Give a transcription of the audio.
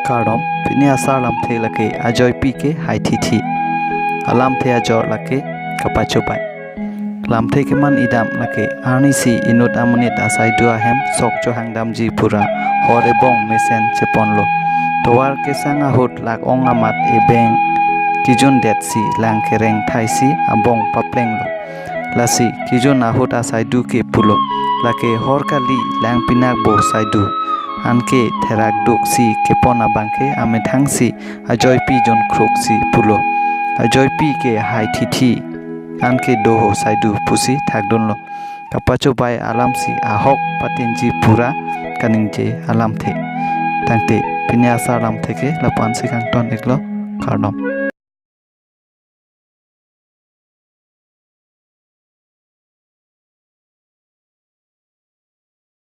Kardom, Pini asalam the lake ajoy pike hai titi. Alam the ajor lake kapachopai. Lam the keman idam lake arnisi inut amunit asai dua hem sok jo hangdam ji pura hore bong mesen ceponlo. Towar kesanga hut lak ong amat e beng kijun det si lang kereng thai si abong papleng lo. Lasi kijun ahut asai du ke pulo. Lake hor kali lang pinak bo sai du. Anke terak duk si kepon abangke ame thang si ajoy pi jon krok si pulo ajoy pi ke hai titi anke doho saidu pusi thakdon lo kapacho bai alam si ahok patinji pura kaningje alam the tangte pinya salam theke lapan si kangton eklo kardom